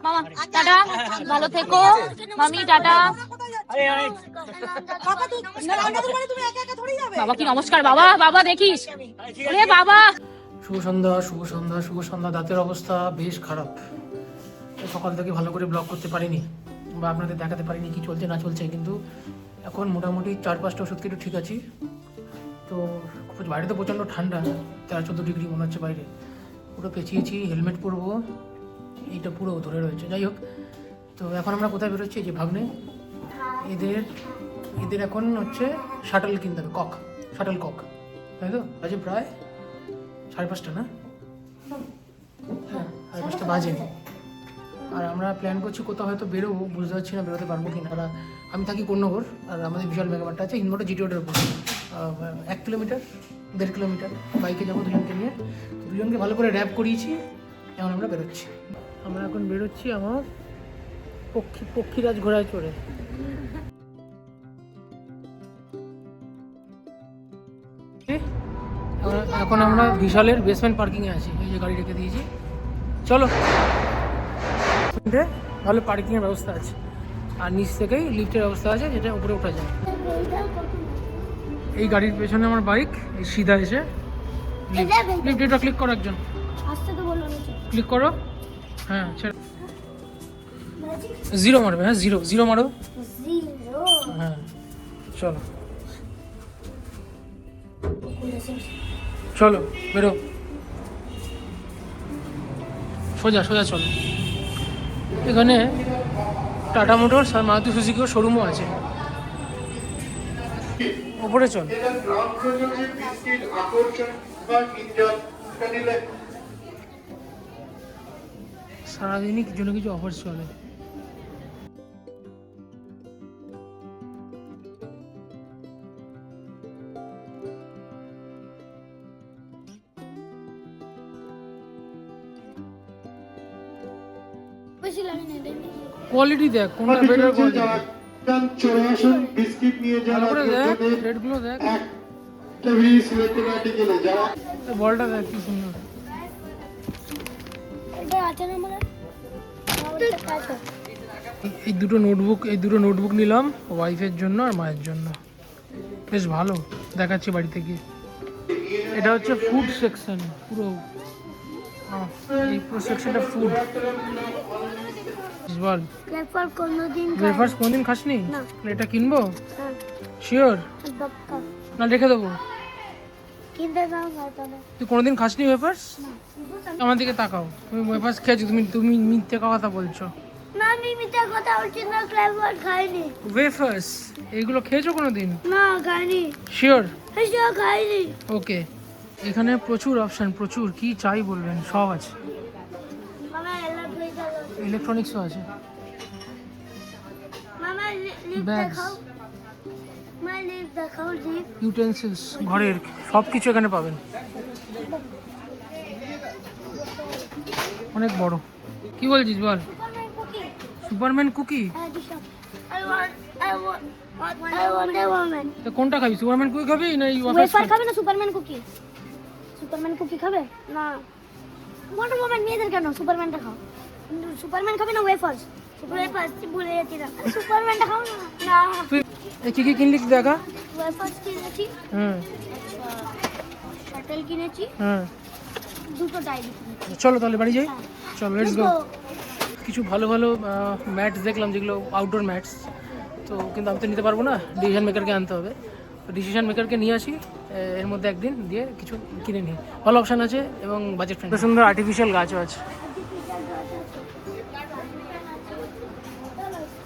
মামা টাটা, ভালো থেকো মামি, টাটা। বাবা কি নমস্কার, বাবা বাবা দেখিস, ওরে বাবা। শুভ সন্ধ্যা, শুভ সন্ধ্যা, শুভ সন্ধ্যা। দাঁতের অবস্থা বেশ খারাপ, সকাল থেকে ভালো করে ব্লগ করতে পারিনি বা আপনাদের দেখাতে পারিনি কি চলছে না চলছে, কিন্তু এখন মোটামুটি 4-5টা ওষুধ খেয়ে ঠিক আছি। তো বাইরে তো প্রচণ্ড ঠান্ডা, 13-14 ডিগ্রি মনে হচ্ছে বাইরে। পুরো পেঁচিয়েছি, হেলমেট পরবো, এইটা পুরো ধরে রয়েছে। যাই হোক, তো এখন আমরা কোথায় বেরোচ্ছি? যে ভাগ্নে এদের এখন হচ্ছে শাটল কিনতে হবে, শাটল কক, তাই তো? আজ প্রায় 5:30 না? হ্যাঁ, 5:30 বাজেনি। আর আমরা প্ল্যান করছি কোথাও হয়তো বেরোবো, বুঝতে পারছি না বেরোতে পারবো কি না। আমি থাকি কোন্নগর, আর আমাদের বিশাল মেগামার্ট আছে হিন্দমোটর জিটি রোডের উপর। 1 কিলোমিটার 1.5 কিলোমিটার বাইকে যাবো দুজনকে নিয়ে। দুজনকে ভালো করে র্যাপ করিয়েছি, এখন আমরা বেরোচ্ছি। আমরা এখন বেরোচ্ছি আমার পক্ষীরাজ ঘোড়ায় চড়ে। এখন আমরা বিশালের বেসমেন্ট পার্কিংয়ে আছি, এই যে গাড়ি রেখে দিয়েছি। চলো, ভালো পার্কিংয়ের ব্যবস্থা আছে, আর নিচ থেকেই লিফটের ব্যবস্থা আছে, যেটা উপরে ওঠা যায়। এই গাড়ির পেছনে আমার বাইক, এই সিধা এসে লিফট। এটা ক্লিক করো, একজন ক্লিক করো। হ্যাঁ, জিরো মারবে। হ্যাঁ, জিরো মারো। হ্যাঁ, চলো চলো বেরো, সোজা চলো। এখানে টাটা মোটরস আর মারুতি সুজুকির শোরুমও আছে। ওপরে চল। সারাদিনই কিছু না কিছু অফার চলে। কোয়ালিটি দেখ, কোনটা বেটার কোয়ালিটি। বিস্কিট নিয়ে যারা দেখ, রেটগুলো দেখ, বলটা দেখ কি সুন্দর। এই দুটো নোটবুক নিলাম ওয়াইফের জন্য আর মায়ের জন্য, বেশ ভালো দেখাচ্ছি বাড়িতে গিয়ে। এটা হচ্ছে ফুড সেকশন, পুরো এই পুরো সেকশনটা ফুড। বল, ওয়েফার্স কোনদিন খাসনি? এটা কিনবো? শিওর না? রেখে দেবো। তুই কোনোদিন খাসনি ওয়েফার্স? আমার দিকে তাকাও, তুমি ওয়েফার্স খেয়েছো? তুমি মিথ্যে কথা বলছো। না, আমি মিথ্যে কথা বলছি না, ওয়েফার্স খাইনি। ওয়েফার্স এগুলো খেয়েছো কোনোদিন? না, খাইনি। শিওর? হ্যাঁ, খাইনি। ওকে, এখানে প্রচুর অপশন, প্রচুর, কি চাই বলবেন, সব আছে। ইলেকট্রনিক্সও আছে, ব্যাগস, ইউটেন্সিলস, ঘরের সব কিছু এখানে পাবেন। অনেক বড়। কি বলছিস বল? Superman cookie? কোনটা খাবি, সুপারম্যান কুকি খাবি না ওয়েফার খাবে না সুপারম্যান কুকি? সুপারম্যান কুকি খাবে না? ওয়ান্ডার ওম্যান মেয়েদের কেন? সুপারম্যানটা খাও। সুপারম্যান খাবে না ওয়েফার্স? ওয়েফার্স ভুলে যাচ্ছি না, সুপারম্যানটা খাও না। না, তুই কি কি কিনলি দেখা? ওয়েফার্স কিনেছি, শাটল কিনেছি, দুটো ডায়েরি কিনেছি। চলো তাহলে বাড়ি যাই, চলো লেটস গো। কিছু ভালো ভালো ম্যাটস দেখলাম, যেগুলো আউটডোর ম্যাটস, তো কিন্তু আমি তো নিতে পারবো না, ডিসিশন মেকারকে আনতে হবে। তো ডিসিশন মেকারকে নিয়ে আসি, এর মধ্যে একদিন দিয়ে কিছু কিনে নিই। ভালো অপশান আছে এবং বাজেট ফ্রেন্ডলি। সুন্দর আর্টিফিশিয়াল গাছও আছে।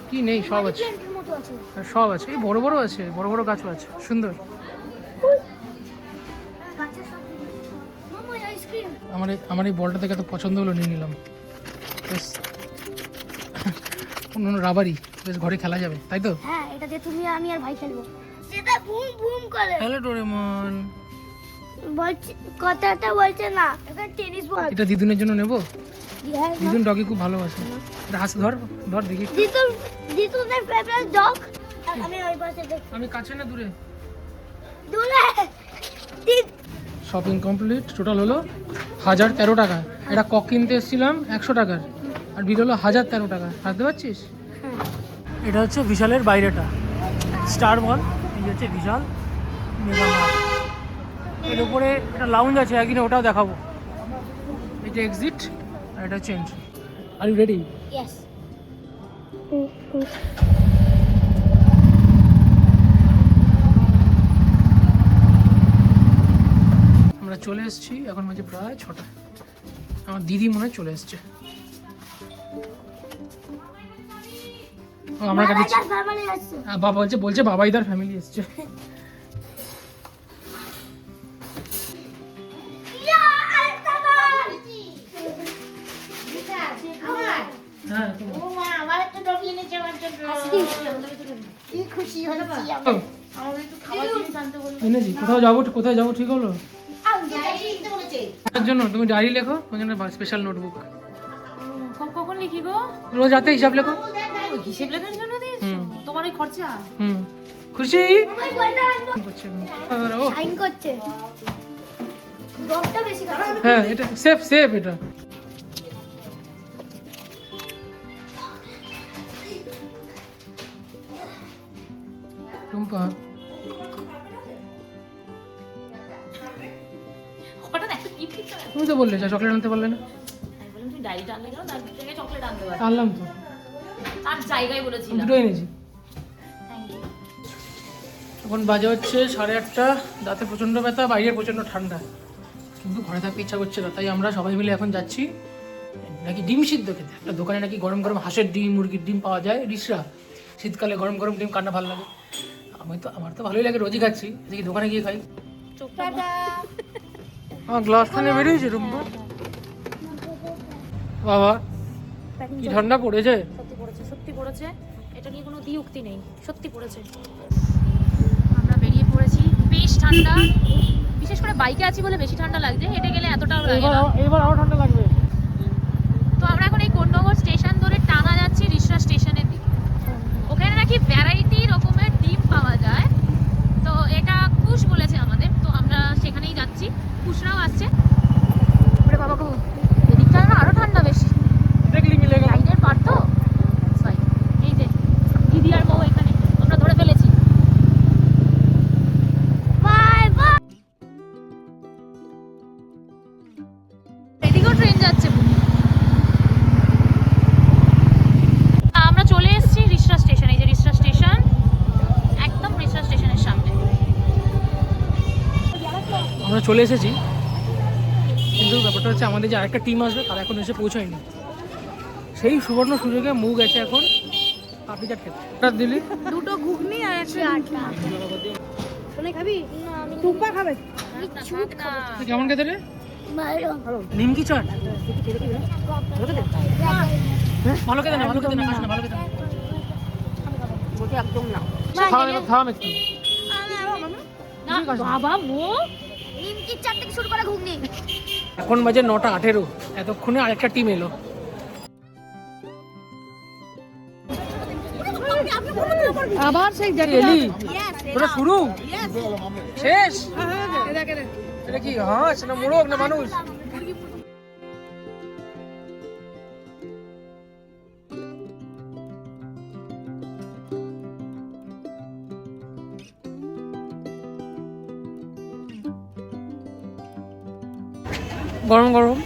কি নেই, সব আছে, সব আছে। এই বড় বড় আছে, বড় বড় গাছও আছে, সুন্দর। আমার এই বলটা থেকে তো পছন্দ হলো, নিয়ে নিলাম। বেশ রাবারি, বেশ ঘরে খেলা যাবে, তাই তো? হ্যাঁ, এটা দিয়ে তুমি আমি আর ভাই খেলবো। সেটা বুম বুম করে। হ্যালো ডোরেমন বলছি, কথাটা বলছে না, এটা টেনিস বল। এটা দিদুনের জন্য নেব। দিদুন ডগি খুব ভালোবাসে। এটা হাসি, ধর ধর দেখি। দিদুনের ফেভারিট ডগ। আমি ওই পাশে দেখ। আমি কাছে না দূরে? দূরে। শপিং কমপ্লিট, টোটাল হলো 1013 টাকা। এটা কক কিনতে এসেছিলাম 100 টাকার, আর বিল হলো 1013 টাকা। বুঝতে পারছিস? এটা হচ্ছে বিশালের বাইরেটা, স্টার মল। এই হচ্ছে বিশাল মেগা মার্ট। এর উপরে একটা লাউঞ্জ আছে, একদিনে ওটাও দেখাবো। এটা এক্সিট আর এটা হচ্ছে entry. Are you ready? Yes. আমরা চলে এসেছি, এখন বাজে প্রায় 6টা। আমার দিদি মনে হয় চলে এসছে। আমার কাছে বাবা বলছে বাবাই তার ফ্যামিলি এসছে। হ্যাঁ, এনেছি। কোথায় যাবো ঠিক হলো? তার জন্য তুমি ডায়েরি লেখো, ওই জন্য স্পেশাল নোটবুক। কখন লিখি গো? রোজ রাতে হিসাব লেখো। হিসেব লেখার জন্য দিয়েছো? তোমার ওই খরচা? খুশি সাইন করছে। ডটটা বেশি কাটা। হ্যাঁ, এটা সেফ এটা। টুম্পা হঠাৎ একটা কি ঠিক করে? তুমি তো বললে চকলেট আনতে পারলে না। আমি বললাম তুমি ডায়েরিটা আনলে কেন? তার থেকে চকলেট আনতে পারো। আনলাম তো, তার জায়গায় বলেছিলাম। দুটো এনেছি। Thank you. এখন বাজে হচ্ছে 8:30। দাঁতে প্রচণ্ড ব্যথা, বাইরে প্রচণ্ড ঠান্ডা, কিন্তু ঘরে থাকতে ইচ্ছা করছে না। তাই আমরা সবাই মিলে এখন যাচ্ছি নাকি ডিম সিদ্ধ খেতে। একটা দোকানে নাকি গরম গরম হাঁসের ডিম, মুরগির ডিম পাওয়া যায় রিসরা। শীতকালে গরম গরম ডিম কান্না ভালো লাগে। আমার তো ভালোই লাগে, রোজই খাচ্ছি। দেখি দোকানে গিয়ে খাই। আমার গ্লাস খানে বেরিয়েছে রুম্পা। বাবা কি ঠান্ডা পড়েছে। সত্যি পড়েছে। এটা নিয়ে কোনো দ্বিউক্তি নেই, সত্যি পড়েছে। আমরা বেরিয়ে পড়েছি, বেশ ঠান্ডা। বিশেষ করে বাইকে আছি বলে বেশি ঠান্ডা লাগছে, হেঁটে গেলে এতটাও লাগে না। এবার আরো ঠান্ডা লাগবে। তো আমরা এখন এই কোন্নগর স্টেশন ধরে টানা যাচ্ছি রিসরা স্টেশনের দিকে। ওখানে নাকি ভ্যারাইটি রকমের ডিম পাওয়া যায়। তো এটা কুশ বলেছে আমাদের, তো আমরা সেখানেই যাচ্ছি। কুশরাও আসছে। ওরে বাবা গো, এদিকটা না আরো ঠান্ডা বেশি। দেখলি মিলে গেল। লাইনের পার তো। এই যে দিদি আর বউ এখানে আমরা ধরে ফেলেছি। Bye bye. এদিকেও ট্রেন যাচ্ছে। আমরা চলে এসেছি রিসরা স্টেশন। এই যে রিসরা স্টেশন, একদম রিসরা স্টেশনের সামনে। আমরা চলে এসেছি, কিন্তু ব্যাপারটা হচ্ছে আমাদের যে আরেকটা টিম আসবে তারা এখন এসে পৌঁছায়নি। সেই সুবর্ণ সুযোগে মুখ গেছে এখন পাপড়ি চাট খেতে। ওটা দিলি দুটো ঘুগনি আর একটা আটা। শোনে খাবি? না আমি টুপা খাবে। তুই কেমন খেতে রে? ভালো। নিমকি চাট ভালো খেতে না, ভালো খেতে না, খাস না, ভালো খেতে না। বলতে একদম না। থাম একটু। না বাবা মো, নিমকি চাট থেকে শুরু করে ঘুগনি। এখন বাজে 9:18। এতক্ষণে আরেকটা টিম এলো। আবার সেই এলি তোরা শুরু শেষ। এটা কি হাঁস না মোরগ না মানুষ? গরম গরম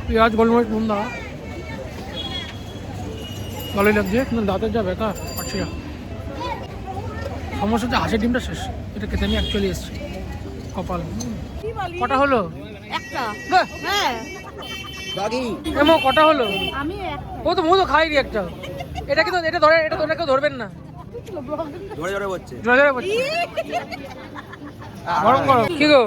পেঁয়াজ গোলমরিচ নুন দেওয়া, ভালোই লাগছে। কিন্তু দাঁতের যা ব্যথা পাচ্ছি না। সমস্যা হচ্ছে হাঁসের ডিমটা শেষ। এটা খেতে আমি অ্যাকচুয়ালি এসেছি, কপাল। কটা হলো? একটা। বাহ! হ্যাঁ এমো কটা হলো? আমি ও তো খাইনি একটা। এটা কি তো এটা ধরে, এটা তোরা কেউ ধরবেন না। জোরে জোরে বলছে। জোরে জোরে বলছি। গরম গরম। কি গো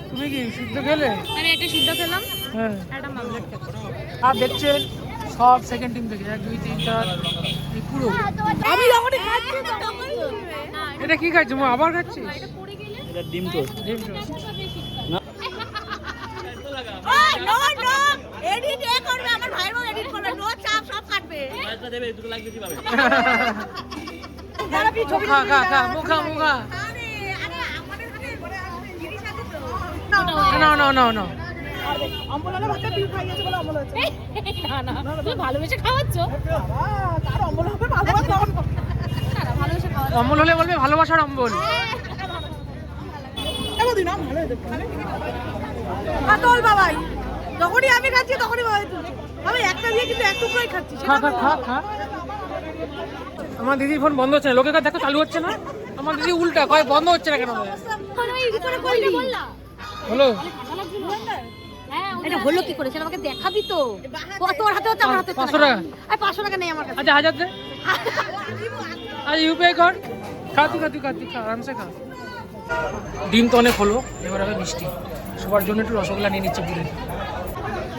তুমি কি সিদ্ধ খেলে? আমি একটা সিদ্ধ খেলাম, হ্যাঁ। একটা মামলেট খেলাম। আর দেখছেন সব সেকেন্ড টিম থেকে 1 2 3 4 এই পুরো। আমি যখনই খাচ্ছি না এটা কি খাচ্ছ? আবার খাচ্ছিস? এটা পড়ে গেলে এটা ডিম তো। ডিম টোস্ট। নো নো এডিট করবে আমার ভাইয়ের বউ এডিট করবে। নো চাপ সব কাটবে। পয়সা দেবে, দুটো লাখ বেশি পাবে। যারা কি ছবি মুখা আরে আরে আমাদের হাতে না না না না অম্বলালে ভাতটা ডিম খাই গেছে বলে অম্বল হয়েছে না তুমি ভালোবেসে খাওয়াচ্ছ। বাবা তার অম্বল হবে ভালোবাসা না ভালোবেসে খাওয়াচ্ছ। অম্বল হলে বলবে ভালোবাসার অম্বল। এগো দিন ভালো হয়েছে তোল বাবাই যখনই আমি খাচ্ছি তখনই বাবাই তুলছে আমি একটা দিয়ে কিন্তু এক টুকরোই খাচ্ছি খা খা খা খা। আমার দিদির ফোন বন্ধ হচ্ছে না, লোকের কাছে দেখো চালু হচ্ছে না। আমার দিদি উল্টা কয় বন্ধ হচ্ছে না কেন। হলো হ্যাঁ এটা হলো কি করে সেটা আমাকে দেখাবি তো। কত ওর হাতে হচ্ছে আমার হাতে 500 টাকা। আর 500 টাকা নেই আমার কাছে। আচ্ছা 1000 দে। আজ ইউপিআই কর। খা তুই খা তুই খা তুই খা আরামসে খা। ডিম তো অনেক হলো, এবার হবে মিষ্টি। সবার জন্য একটু রসগোল্লা নিয়ে নিচ্ছে পুরে।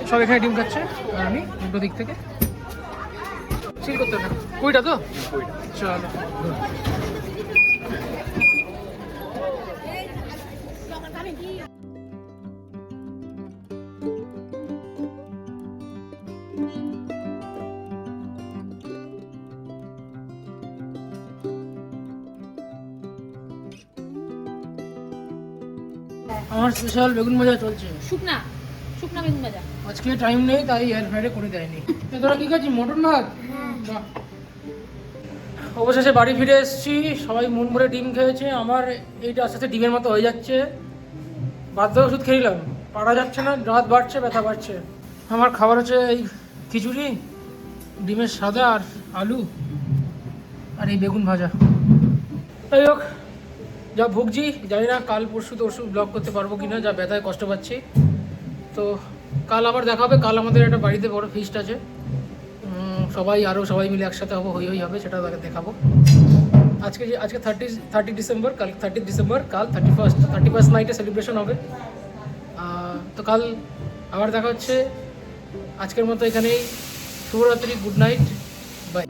সব এখানে ডিম খাচ্ছে আর আমি দুটো দিক থেকে সিল করতে না। কুইটা তো চলো। আমার স্পেশাল বেগুন ভাজা চলছে। শুকনা শুকনা বেগুন ভাজা। আজকে টাইম নেই তাই এয়ার ফ্রাইডে করে দেয়নি। তোরা কি খাচ্ছিস? মটন ভাত? বাহ। অবশেষে বাড়ি ফিরে এসেছি, সবাই মন ভরে ডিম খেয়েছে। আমার এইটা আস্তে আস্তে ডিমের মতো হয়ে যাচ্ছে। বাধ্য ওষুধ খেলাম, পারা যাচ্ছে না, রাত বাড়ছে, ব্যথা বাড়ছে। আমার খাবার হচ্ছে এই খিচুড়ি, ডিমের সাদা আর আলু আর এই বেগুন ভাজা। যাই হোক, যা ভুগছি জানি না কাল পরশু তরশু ব্লগ করতে পারবো কিনা, যা ব্যথায় কষ্ট পাচ্ছি। তো কাল আবার দেখা হবে। কাল আমাদের একটা বাড়িতে বড় ফিস্ট আছে, সবাই মিলে একসাথে হবো, হই হবে, সেটা তাকে দেখাবো। আজকে 30 ডিসেম্বর, কাল 30 ডিসেম্বর, কাল 31st নাইটে সেলিব্রেশন হবে। তো কাল আবার দেখা হচ্ছে। আজকের মতো এখানেই, শুভরাত্রি, গুড নাইট, বাই।